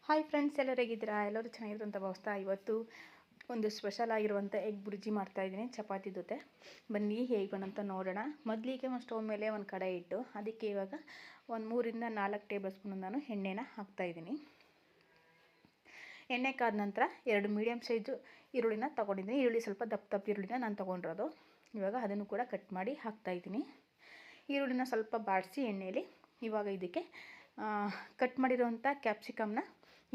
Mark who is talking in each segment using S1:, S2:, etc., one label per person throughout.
S1: Hi friends, ಎಲ್ಲರೂ ಹೇಗಿದ್ದೀರಾ? ಎಲ್ಲರೂ ಚೆನ್ನಾಗಿದ್ರು ಅಂತ ಭಾವಿಸ್ತಾ ಇವತ್ತು ಒಂದು ಸ್ಪೆಷಲ್ ಆಗಿರುವಂಥ ಎಗ್ ಬುರ್ಜಿ ಮಾಡ್ತಾಯಿದ್ದೀನಿ ಚಪಾತಿ ಜೊತೆ. ಬನ್ನಿ ಹೇಗೆ ಬಂದಂತ ನೋಡೋಣ. ಮೊದಲಿಗೆ ಒಂದು ಸ್ಟವ್ ಮೇಲೆ ಒಂದು ಕಡಾಯಿ ಇಟ್ಟು ಅದಕ್ಕೆ ಇವಾಗ ಒಂದು 3 ರಿಂದ 4 ಟೇಬಲ್ ಸ್ಪೂನ್ ನಾನು ಎಣ್ಣೆನ ಹಾಕ್ತಾಯಿದ್ದೀನಿ. ಎಣ್ಣೆ ಕಾದ ನಂತರ 2 ಮೀಡಿಯಮ್ ಸೈಜು ಈರುಳ್ಳಿನ ತೊಗೊಂಡಿದ್ದೀನಿ. ಈರುಳ್ಳಿ ಸ್ವಲ್ಪ ದಪ್ಪ ಈರುಳ್ಳಿನ ನಾನು ತೊಗೊಂಡಿರೋದು. ಇವಾಗ ಅದನ್ನು ಕೂಡ ಕಟ್ ಮಾಡಿ ಹಾಕ್ತಾಯಿದ್ದೀನಿ. ಈರುಳ್ಳಿನ ಸ್ವಲ್ಪ ಬಾಡಿಸಿ ಎಣ್ಣೆಯಲ್ಲಿ ಇವಾಗ ಇದಕ್ಕೆ ಕಟ್ ಮಾಡಿರೋವಂಥ ಕ್ಯಾಪ್ಸಿಕಮ್ನ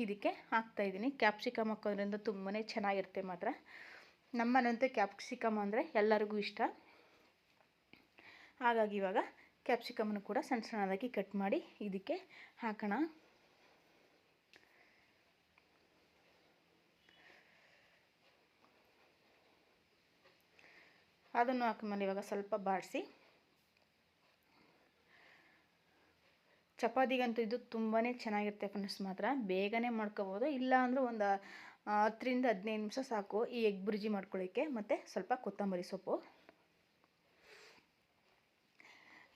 S1: ಇದಕ್ಕೆ ಹಾಕ್ತಾಯಿದ್ದೀನಿ. ಕ್ಯಾಪ್ಸಿಕಮ್ ಹಾಕೋದ್ರಿಂದ ತುಂಬಾ ಚೆನ್ನಾಗಿರುತ್ತೆ. ಮಾತ್ರ ನಮ್ಮನೇಂತೂ ಕ್ಯಾಪ್ಸಿಕಮ್ ಅಂದರೆ ಎಲ್ಲರಿಗೂ ಇಷ್ಟ. ಹಾಗಾಗಿ ಇವಾಗ ಕ್ಯಾಪ್ಸಿಕಮನ್ನು ಕೂಡ ಸಣ್ಣ ಸಣ್ಣದಾಗಿ ಕಟ್ ಮಾಡಿ ಇದಕ್ಕೆ ಹಾಕೋಣ. ಅದನ್ನು ಹಾಕಿದ್ಮೇಲೆ ಇವಾಗ ಸ್ವಲ್ಪ ಬಾಡಿಸಿ, ಚಪಾತಿಗಂತೂ ಇದು ತುಂಬಾ ಚೆನ್ನಾಗಿರುತ್ತೆ ಫ್ರೆಂಡ್ಸ್. ಮಾತ್ರ ಬೇಗನೆ ಮಾಡ್ಕೋಬೋದು. ಇಲ್ಲ ಅಂದರೆ ಒಂದು 10 ರಿಂದ 15 ನಿಮಿಷ ಸಾಕು ಈ ಎಗ್ ಬುರ್ಜಿ ಮಾಡ್ಕೊಳ್ಳೋಕ್ಕೆ. ಮತ್ತು ಸ್ವಲ್ಪ ಕೊತ್ತಂಬರಿ ಸೊಪ್ಪು.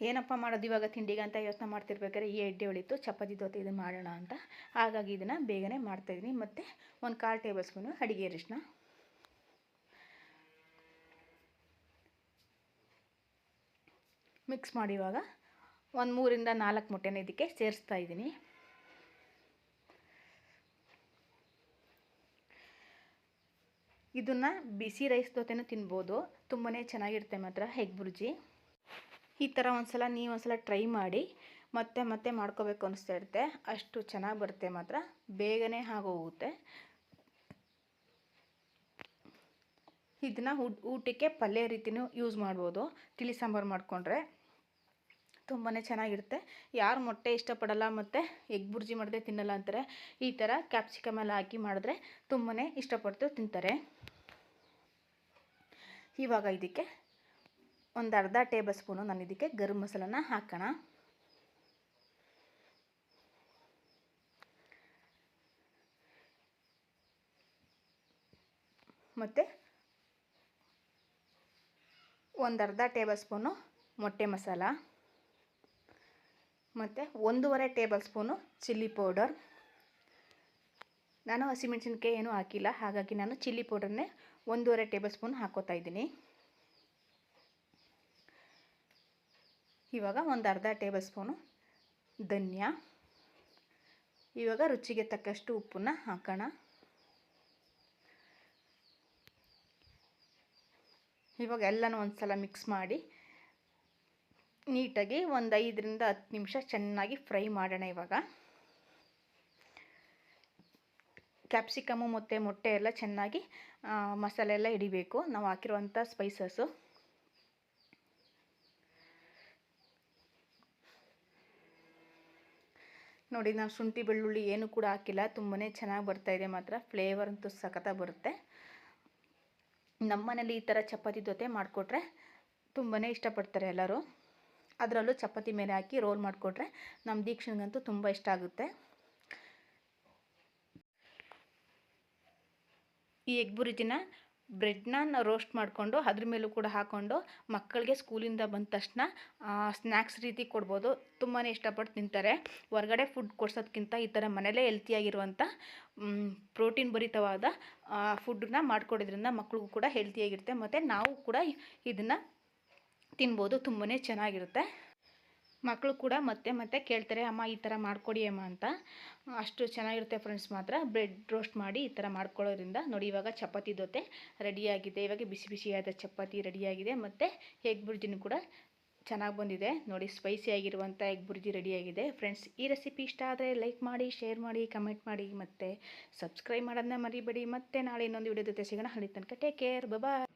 S1: ಏನಪ್ಪ ಮಾಡೋದು ಇವಾಗ ತಿಂಡಿಗೆ ಅಂತ ಯೋಚನೆ ಮಾಡ್ತಿರ್ಬೇಕಾದ್ರೆ ಈ ಎಡ್ಡೆ ಹೊಳಿತು ಚಪಾತಿ ಜೊತೆ ಇದನ್ನು ಮಾಡೋಣ ಅಂತ. ಹಾಗಾಗಿ ಇದನ್ನು ಬೇಗನೆ ಮಾಡ್ತಾಯಿದ್ದೀನಿ. ಮತ್ತು ಒಂದು 1/4 ಟೇಬಲ್ ಸ್ಪೂನು ಅಡುಗೆ ಅರಿಶಿನ, ಮಿಕ್ಸ್ ಮಾಡಿ ಇವಾಗ ಒಂದು 3 ರಿಂದ 4 ಮೊಟ್ಟೆನ ಇದಕ್ಕೆ ಸೇರಿಸ್ತಾ ಇದ್ದೀನಿ. ಇದನ್ನು ಬಿಸಿ ರೈಸ್ ಜೊತೆನೂ ತಿನ್ಬೋದು. ತುಂಬಾ ಚೆನ್ನಾಗಿರುತ್ತೆ ಮಾತ್ರ ಎಗ್ ಬುರ್ಜಿ. ಈ ಥರ ನೀವು ಒಂದ್ಸಲ ಟ್ರೈ ಮಾಡಿ. ಮತ್ತೆ ಮಾಡ್ಕೋಬೇಕು ಅನಿಸ್ತಾ ಇರುತ್ತೆ. ಅಷ್ಟು ಚೆನ್ನಾಗಿ ಬರುತ್ತೆ. ಮಾತ್ರ ಬೇಗನೆ ಆಗೋಗುತ್ತೆ. ಇದನ್ನು ಊಟಕ್ಕೆ ಪಲ್ಯ ರೀತಿಯೂ ಯೂಸ್ ಮಾಡ್ಬೋದು. ತಿಳಿ ಸಾಂಬಾರು ಮಾಡಿಕೊಂಡ್ರೆ ತುಂಬಾ ಚೆನ್ನಾಗಿರುತ್ತೆ. ಯಾರು ಮೊಟ್ಟೆ ಇಷ್ಟಪಡಲ್ಲ ಮತ್ತು ಎಗ್ ಬುರ್ಜಿ ಮಾಡಿದ್ರೆ ತಿನ್ನಲ್ಲ ಅಂತಾರೆ, ಈ ಥರ ಕ್ಯಾಪ್ಸಿಕಮ್ ಎಲ್ಲ ಹಾಕಿ ಮಾಡಿದ್ರೆ ತುಂಬಾ ಇಷ್ಟಪಟ್ಟು ತಿಂತಾರೆ. ಇವಾಗ ಇದಕ್ಕೆ ಒಂದು ಅರ್ಧ ಟೇಬಲ್ ಸ್ಪೂನು ನಾನು ಇದಕ್ಕೆ ಗರಂ ಮಸಾಲನ ಹಾಕೋಣ. ಮತ್ತು ಒಂದು ಅರ್ಧ ಟೇಬಲ್ ಸ್ಪೂನು ಮೊಟ್ಟೆ ಮಸಾಲ, ಮತ್ತು 1.5 ಟೇಬಲ್ ಸ್ಪೂನು ಚಿಲ್ಲಿ ಪೌಡರ್. ನಾನು ಹಸಿಮೆಣಸಿನ್ಕಾಯಿ ಏನೂ ಹಾಕಿಲ್ಲ, ಹಾಗಾಗಿ ನಾನು ಚಿಲ್ಲಿ ಪೌಡರ್ನೇ 1.5 ಟೇಬಲ್ ಸ್ಪೂನ್ ಹಾಕೋತಾ ಇದ್ದೀನಿ. ಇವಾಗ ಒಂದು ಅರ್ಧ ಟೇಬಲ್ ಸ್ಪೂನು ಧನಿಯಾ. ಇವಾಗ ರುಚಿಗೆ ತಕ್ಕಷ್ಟು ಉಪ್ಪನ್ನ ಹಾಕೋಣ. ಇವಾಗ ಎಲ್ಲನೂ ಒಂದು ಸಲ ಮಿಕ್ಸ್ ಮಾಡಿ ನೀಟಾಗಿ ಒಂದು 5 ರಿಂದ 10 ನಿಮಿಷ ಚೆನ್ನಾಗಿ ಫ್ರೈ ಮಾಡೋಣ. ಇವಾಗ ಕ್ಯಾಪ್ಸಿಕಮು ಮತ್ತು ಮೊಟ್ಟೆ ಎಲ್ಲ ಚೆನ್ನಾಗಿ ಮಸಾಲೆ ಎಲ್ಲ ಹಿಡಿಬೇಕು ನಾವು ಹಾಕಿರುವಂಥ ಸ್ಪೈಸಸ್ಸು. ನೋಡಿ, ನಾನು ಶುಂಠಿ ಬೆಳ್ಳುಳ್ಳಿ ಏನು ಕೂಡ ಹಾಕಿಲ್ಲ. ತುಂಬಾ ಚೆನ್ನಾಗಿ ಬರ್ತಾಯಿದೆ. ಮಾತ್ರ ಫ್ಲೇವರ್ ಅಂತೂ ಸಖತ್ತಾಗಿ ಬರುತ್ತೆ. ನಮ್ಮನೇಲಿ ಈ ಥರ ಚಪಾತಿ ಜೊತೆ ಮಾಡಿಕೊಟ್ರೆ ತುಂಬಾ ಇಷ್ಟಪಡ್ತಾರೆ ಎಲ್ಲರೂ. ಅದರಲ್ಲೂ ಚಪಾತಿ ಮೇಲೆ ಹಾಕಿ ರೋಲ್ ಮಾಡಿಕೊಟ್ರೆ ನಮ್ಮ ದೀಕ್ಷೆಗಂತೂ ತುಂಬ ಇಷ್ಟ ಆಗುತ್ತೆ. ಈ ಎಗ್ ಬುರ್ಜಿನ ಬ್ರೆಡ್ನ ರೋಸ್ಟ್ ಮಾಡಿಕೊಂಡು ಅದ್ರ ಮೇಲೂ ಕೂಡ ಹಾಕ್ಕೊಂಡು ಮಕ್ಕಳಿಗೆ ಸ್ಕೂಲಿಂದ ಬಂದ ತಕ್ಷಣ ಸ್ನ್ಯಾಕ್ಸ್ ರೀತಿ ಕೊಡ್ಬೋದು. ತುಂಬಾ ಇಷ್ಟಪಟ್ಟು ತಿಂತಾರೆ. ಹೊರಗಡೆ ಫುಡ್ ಕೊಡ್ಸೋದಕ್ಕಿಂತ ಈ ಥರ ಮನೇಲೇ ಹೆಲ್ತಿಯಾಗಿರುವಂಥ ಪ್ರೋಟೀನ್ ಭರಿತವಾದ ಫುಡ್ಡನ್ನ ಮಾಡಿಕೊಡೋದ್ರಿಂದ ಮಕ್ಕಳಿಗೂ ಕೂಡ ಹೆಲ್ತಿಯಾಗಿರುತ್ತೆ. ಮತ್ತು ನಾವು ಕೂಡ ಇದನ್ನು ತಿನ್ಬೋದು. ತುಂಬಾ ಚೆನ್ನಾಗಿರುತ್ತೆ. ಮಕ್ಕಳು ಕೂಡ ಮತ್ತೆ ಕೇಳ್ತಾರೆ, ಅಮ್ಮ ಈ ಥರ ಮಾಡಿಕೊಡಿ ಅಮ್ಮ ಅಂತ. ಅಷ್ಟು ಚೆನ್ನಾಗಿರುತ್ತೆ ಫ್ರೆಂಡ್ಸ್. ಮಾತ್ರ ಬ್ರೆಡ್ ರೋಸ್ಟ್ ಮಾಡಿ ಈ ಥರ ಮಾಡ್ಕೊಳ್ಳೋದ್ರಿಂದ ನೋಡಿ, ಇವಾಗ ಚಪಾತಿ ಜೊತೆ ರೆಡಿಯಾಗಿದೆ. ಇವಾಗ ಬಿಸಿ ಬಿಸಿಯಾದ ಚಪಾತಿ ರೆಡಿಯಾಗಿದೆ. ಮತ್ತು ಎಗ್ ಬುರ್ಜಿನೂ ಕೂಡ ಚೆನ್ನಾಗಿ ಬಂದಿದೆ. ನೋಡಿ, ಸ್ಪೈಸಿ ಆಗಿರುವಂಥ ಎಗ್ ಬುರ್ಜಿ ರೆಡಿಯಾಗಿದೆ. ಫ್ರೆಂಡ್ಸ್, ಈ ರೆಸಿಪಿ ಇಷ್ಟ ಆದರೆ ಲೈಕ್ ಮಾಡಿ, ಶೇರ್ ಮಾಡಿ, ಕಮೆಂಟ್ ಮಾಡಿ, ಮತ್ತು ಸಬ್ಸ್ಕ್ರೈಬ್ ಮಾಡೋದನ್ನ ಮರಿಬೇಡಿ. ಮತ್ತೆ ನಾಳೆ ಇನ್ನೊಂದು ವಿಡಿಯೋ ಜೊತೆ ಸಿಗೋಣ. ಅಲ್ಲಿ ತನಕ ಟೇಕ್ ಕೇರ್, ಬಾಯ್.